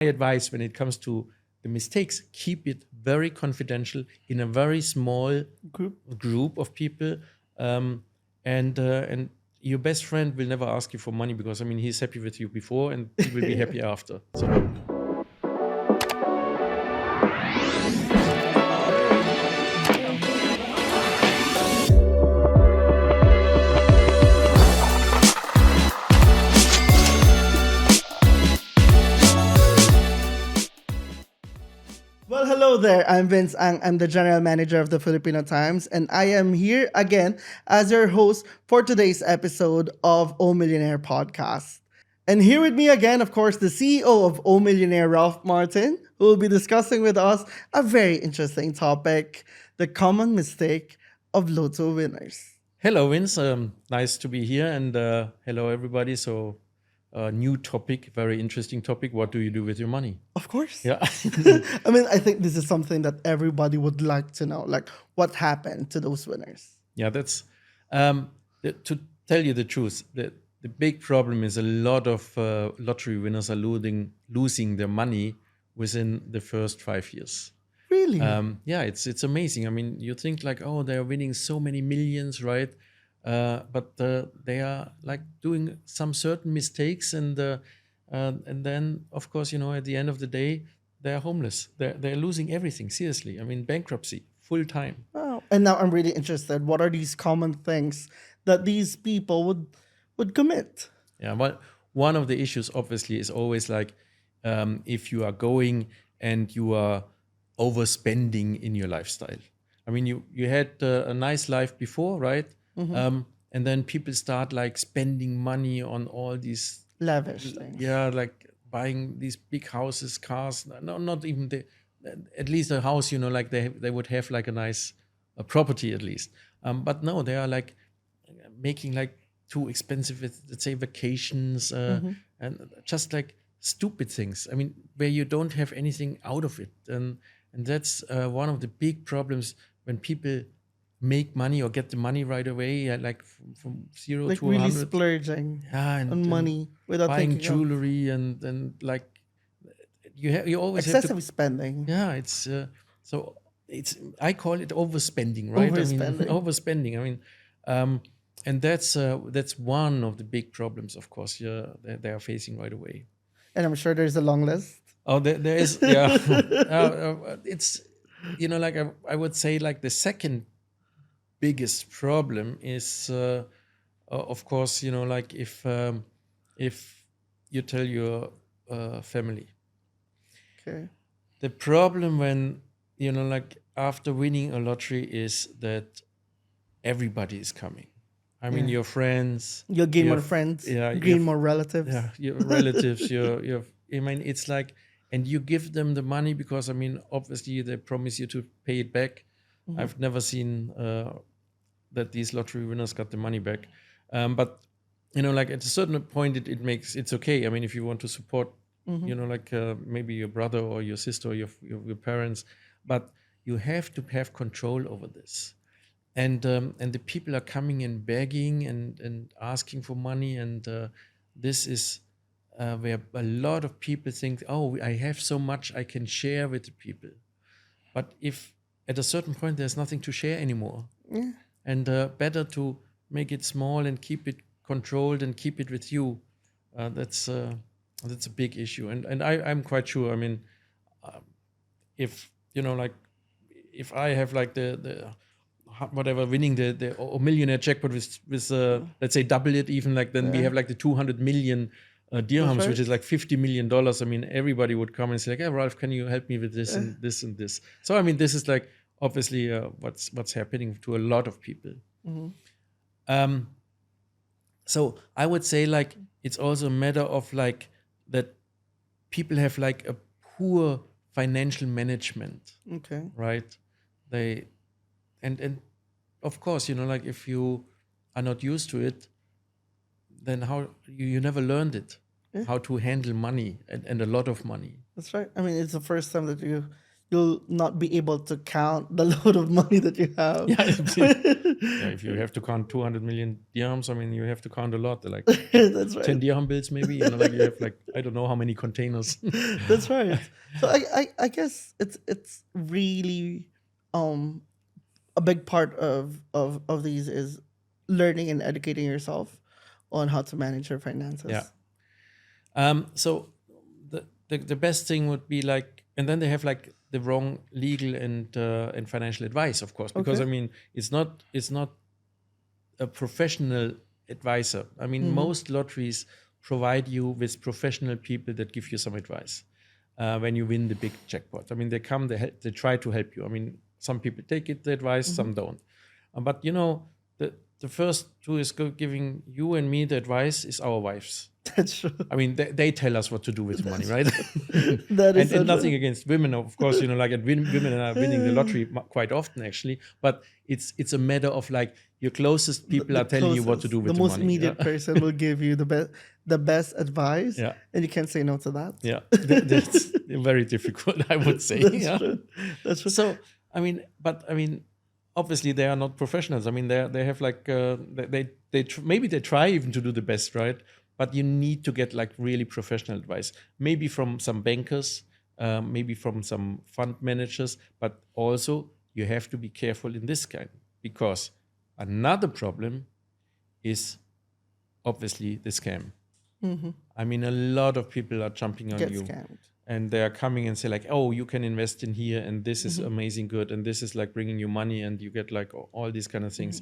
My advice when it comes to the mistakes, keep it very confidential in a very small group of people, and your best friend will never ask you for money because he's happy with you before and he will be happy after. So Well, hello there. I'm Vince Ang. I'm the general manager of the Filipino Times, and I am here again as your host for today's episode of O Millionaire podcast. And here with me again, of course, the CEO of O Millionaire, Ralph Martin, who will be discussing with us a very interesting topic: the common mistake of Lotto winners. hello, Vince. Nice to be here, and hello, everybody. So, new topic, very interesting topic. What do you do with your money? Of course. Yeah. I mean, I think this is something that everybody would like to know, like what happened to those winners. Yeah, that's to tell you the truth. The big problem is a lot of lottery winners are losing their money within the first 5 years. Really? Yeah, it's amazing. I mean, you think like, oh, they are winning so many millions, right? But they are like doing some certain mistakes, and then of course, at the end of the day, they are homeless. They're losing everything. Seriously, I mean, bankruptcy full time. Wow. And now I'm really interested. What are these common things that these people would commit? Yeah, well, one of the issues obviously is always like if you are going and you are overspending in your lifestyle. I mean, you had a nice life before, right? And then people start like spending money on all these, Lavish things. yeah, like buying these big houses, cars. No, not even at least a house. Like they would have like a nice property at least. But no, they are like making like too expensive, let's say, vacations and just like stupid things. I mean, where you don't have anything out of it, and that's one of the big problems when people make money or get the money right away, like from zero Like to really 100. splurging Yeah, on money without buying thinking of jewelry and like you always have to. excessive spending. Yeah, it's so it's I call it overspending, right? I mean, Overspending. overspending. I mean, and that's one of the big problems, of course. Yeah, they are facing right away. And I'm sure there's a long list. Oh, there is, yeah. It's like I would say like the second biggest problem is, of course, like if you tell your family. Okay. The problem when, like after winning a lottery is that everybody is coming. I mean, Yeah. your friends, You'll gain your more friends, yeah, gain more relatives. yeah, your relatives, your. I mean, it's like, and you give them the money because obviously they promise you to pay it back. I've never seen that these lottery winners got the money back, but like at a certain point, it's okay. I mean, if you want to support, like maybe your brother or your sister or your parents, but you have to have control over this. And the people are coming and begging and asking for money, and this is where a lot of people think, oh, I have so much I can share with the people. But if at a certain point there's nothing to share anymore, Yeah. and better to make it small and keep it controlled and keep it with you, that's a big issue. And I'm quite sure. I mean, if like if I have like the whatever winning the millionaire jackpot with let's say double it even, like then we Yeah. have like the 200 million dirhams, right. which is like $50 million. I mean, everybody would come and say like, hey, Ralph, can you help me with this and this and this? So I mean, this is like obviously what's happening to a lot of people. So I would say like it's also a matter of like that people have like a poor financial management, Okay. right? They and of course, like if you are not used to it, then how you never learned it, how to handle money and a lot of money. That's right. I mean, it's the first time that you'll not be able to count the load of money that you have. Yeah, if you have to count 200 million dirhams, I mean, you have to count a lot, like That's 10 right. dirham bills, maybe. Like you have like I don't know how many containers. That's right. So I guess it's really um a big part of these is learning and educating yourself on how to manage your finances. Yeah. So the best thing would be like, and then they have like the wrong legal and financial advice, of course, because Okay. I mean it's not a professional advisor. I mean, most lotteries provide you with professional people that give you some advice when you win the big jackpot. I mean, they try to help you. I mean, some people take it the advice, some don't. But you know, the first who is giving you and me the advice is our wives. That's true. I mean, they tell us what to do with the money, right? That is and so nothing true. against women, of course. You know, like women are winning the lottery quite often, actually. But it's a matter of like your closest people The are telling you what to closest, do with the the most money. immediate Yeah. person will give you the best advice, Yeah. and you can't say no to that. Yeah, that's very difficult, I would say. That's Yeah. true. That's true. So I mean, obviously they are not professionals. I mean, they have like maybe they try even to do the best, right? But you need to get like really professional advice, maybe from some bankers, maybe from some fund managers, but also you have to be careful in this kind, because another problem is obviously the scam. I mean, a lot of people are jumping on Get you scammed. and they are coming and say like, oh, you can invest in here and this is amazing good and this is like bringing you money and you get like all these kind of things.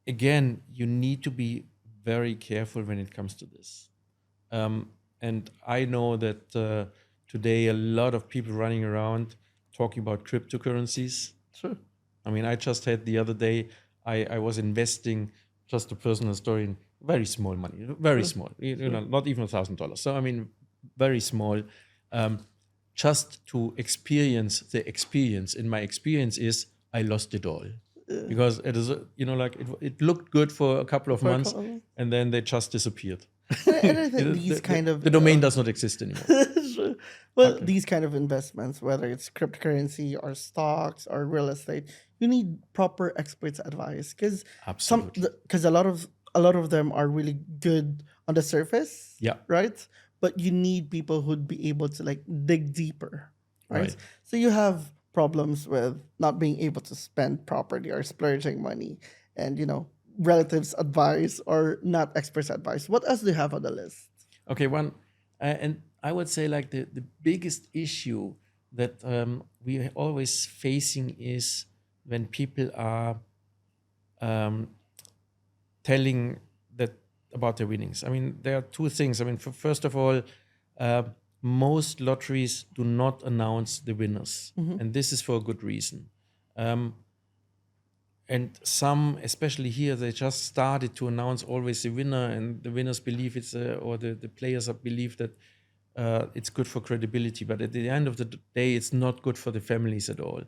Again, you need to be very careful when it comes to this. And I know that today a lot of people running around talking about cryptocurrencies. True. I mean, I just had the other day, I was investing, just a personal story, in very small money, very small, you know, not even $1,000. So, I mean, very small, just to experience the experience. And my experience is I lost it all. Because it is, you know, like it looked good for a couple of For a months couple- and then they just disappeared. And I think these kind of the domain does not exist anymore. True. Well, these kind of investments, whether it's cryptocurrency or stocks or real estate, you need proper experts' advice because Absolutely. a lot of them are really good on the surface, Yeah. right? But you need people who'd be able to like dig deeper, right? Right. So you have problems with not being able to spend properly or splurging money, and relatives' advice or not experts' advice. What else do you have on the list? Okay, one, and I would say like the biggest issue that we are always facing is when people are telling that about their winnings. I mean, there are two things. I mean, first of all, most lotteries do not announce the winners, and this is for a good reason. And some, especially here, they just started to announce always the winner, and the winners believe or the players believe that it's good for credibility. But at the end of the day, it's not good for the families at all.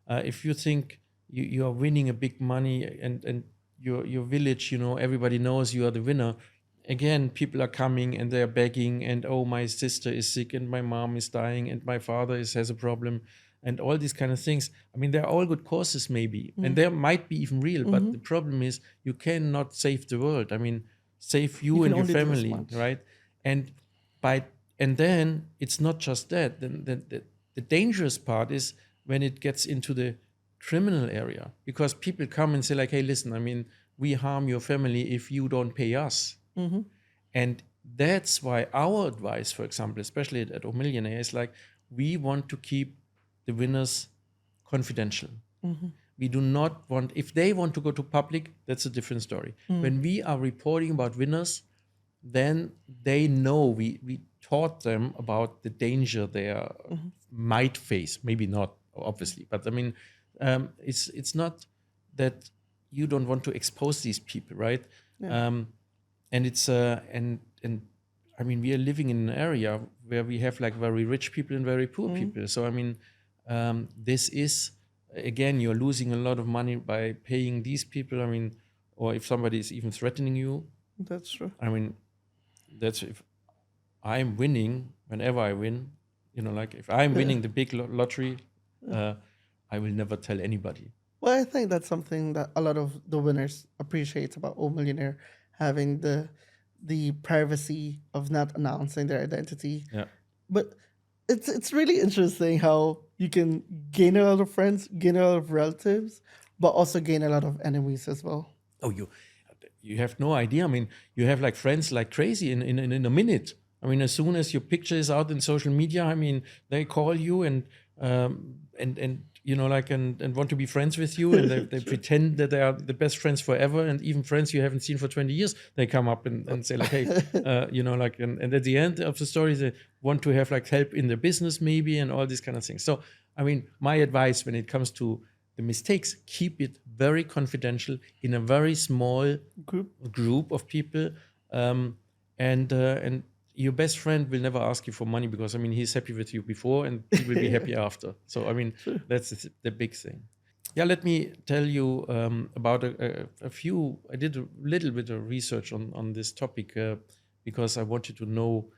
If you think you are winning a big money and your village, everybody knows you are the winner. Again, people are coming and they're begging, and oh, my sister is sick and my mom is dying and my father has a problem and all these kind of things. I mean, they're all good causes maybe, and they might be even real, but the problem is you cannot save the world. I mean, save you can and your only do as family, much. right? And then it's not just that. Then the dangerous part is when it gets into the criminal area, because people come and say like, hey, listen, I mean, we harm your family if you don't pay us. And that's why our advice, for example, especially at Millionaire, is like, we want to keep the winners confidential. We do not want, if they want to go to public, that's a different story. When we are reporting about winners, then they know we taught them about the danger they might face. Maybe not, obviously, but I mean, it's not that you don't want to expose these people, right? And it's and I mean, we are living in an area where we have like very rich people and very poor people. So I mean, this is, again, you're losing a lot of money by paying these people. I mean, or if somebody is even threatening you. That's true. I mean, that's if I'm winning. Whenever I win, like if I'm winning the big lottery, I will never tell anybody. Well, I think that's something that a lot of the winners appreciate about Old Millionaire, having the privacy of not announcing their identity. Yeah. But it's really interesting how you can gain a lot of friends, gain a lot of relatives, but also gain a lot of enemies as well. Oh, you have no idea. I mean, you have like friends like crazy in a minute. I mean, as soon as your picture is out in social media, I mean, they call you and like and want to be friends with you, and they pretend that they are the best friends forever, and even friends you haven't seen for 20 years, they come up and say like, hey, like, and at the end of the story, they want to have like help in their business maybe, and all these kind of things. So, I mean, my advice when it comes to the mistakes, keep it very confidential in a very small group of people, and your best friend will never ask you for money, because I mean he's happy with you before and he will be happy after. So I mean that's the big thing. Yeah, let me tell you about a few. I did a little bit of research on this topic because I wanted to know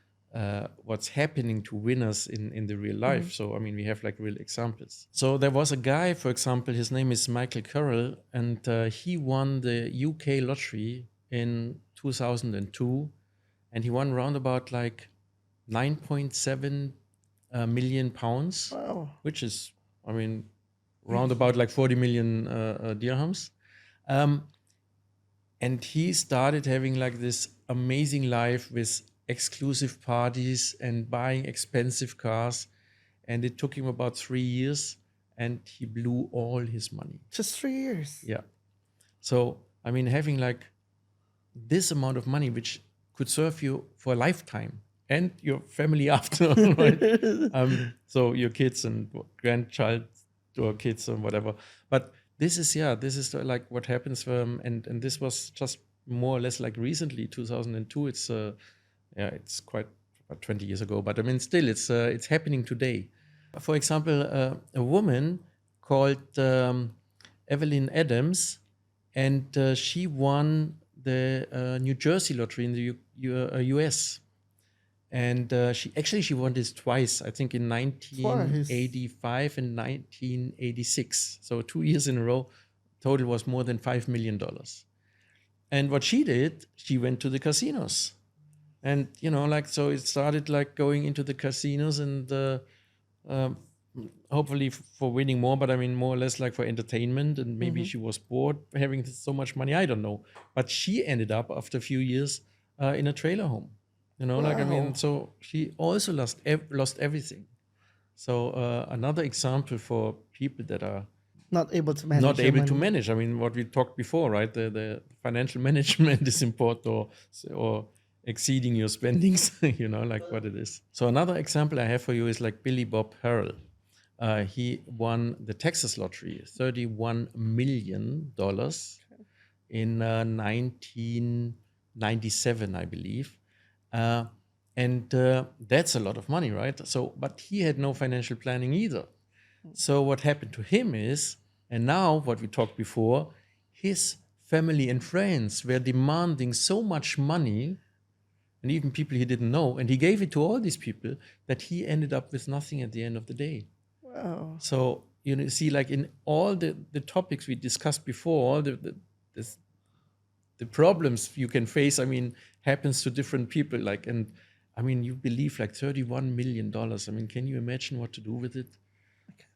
what's happening to winners in the real life. So I mean we have like real examples. So there was a guy, for example, his name is Michael Carroll, and he won the UK lottery in 2002. And he won round about like 9.7 million pounds, Wow. which is, I mean, round about like 40 million dirhams. And he started having like this amazing life with exclusive parties and buying expensive cars. And it took him about 3 years, and he blew all his money. Just 3 years. Yeah. So, I mean, having like this amount of money, which could serve you for a lifetime and your family after, right? So your kids and grandchild or kids or whatever. But this is like what happens. And this was just more or less like recently, 2002. It's quite about 20 years ago. But I mean, still, it's happening today. For example, a woman called Evelyn Adams, and she won the New Jersey lottery in the US. And she won this twice, I think in 1985 and 1986. So 2 years in a row. Total was more than $5 million. And what she did, she went to the casinos. And, so it started like going into the casinos and hopefully for winning more, but I mean more or less like for entertainment, and maybe she was bored having so much money, I don't know. But she ended up after a few years in a trailer home, I mean, so she also lost everything. So another example for people that are not able to manage. I mean, what we talked before, right? The financial management is important, or exceeding your spendings, like what it is. So another example I have for you is like Billy Bob Harrell. He won the Texas lottery, $31 million in 1997, I believe. And that's a lot of money, right? So, but he had no financial planning either. So what happened to him is, and now what we talked before, his family and friends were demanding so much money, and even people he didn't know, and he gave it to all these people, that he ended up with nothing at the end of the day. Wow. So, see, like in all the topics we discussed before, all the problems you can face, I mean, happens to different people. Like, and I mean, you believe like $31 million. I mean, can you imagine what to do with it? Okay.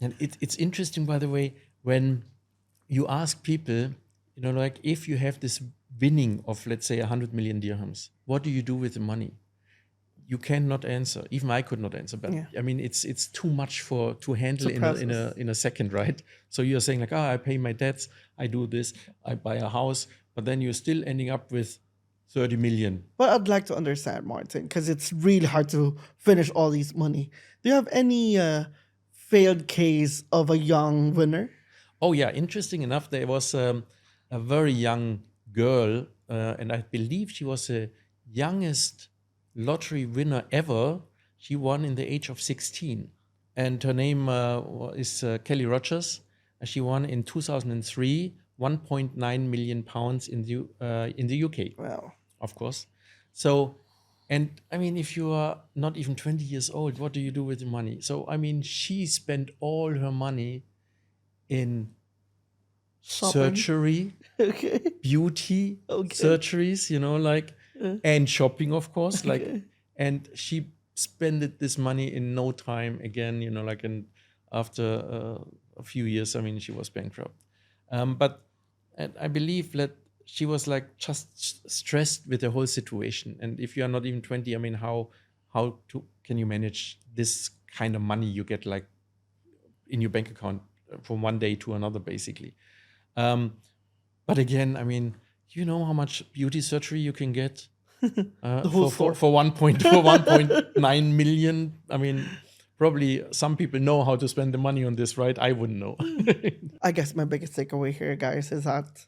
And it's interesting, by the way, when you ask people, like if you have this winning of, let's say, 100 million dirhams, what do you do with the money? You cannot answer. Even I could not answer. But I mean, it's too much to handle in a second, right? So you're saying like, I pay my debts, I do this, I buy a house, but then you're still ending up with 30 million. Well, I'd like to understand, Martin, because it's really hard to finish all these money. Do you have any failed case of a young winner? Oh yeah, interesting enough, there was a very young girl, and I believe she was the youngest lottery winner ever. She won in the age of 16, and her name is Kelly Rogers. She won in 2003 1.9 million pounds in the UK. Wow. Of course. So And I mean, if you are not even 20 years old, what do you do with the money? So, I mean, she spent all her money in Shopping. surgery, Okay. beauty, Okay. surgeries, and shopping, of course. Okay. And she spent this money in no time again, and after a few years, I mean, she was bankrupt. But and I believe that she was like just stressed with the whole situation. And if you are not even 20, I mean, can you manage this kind of money you get like in your bank account from one day to another, basically? But again, I mean, you know how much beauty surgery you can get The whole store. for 1.9 million. I mean, probably some people know how to spend the money on this, right? I wouldn't know. I guess my biggest takeaway here, guys, is that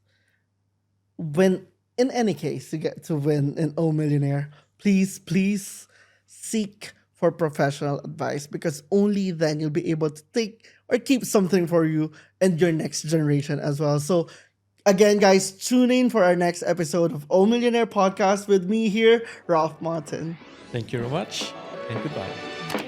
when, in any case, you get to win an O Millionaire, please seek for professional advice, because only then you'll be able to take or keep something for you and your next generation as well. So, again, guys, tune in for our next episode of O Millionaire Podcast with me here, Ralph Martin. Thank you very much, and goodbye.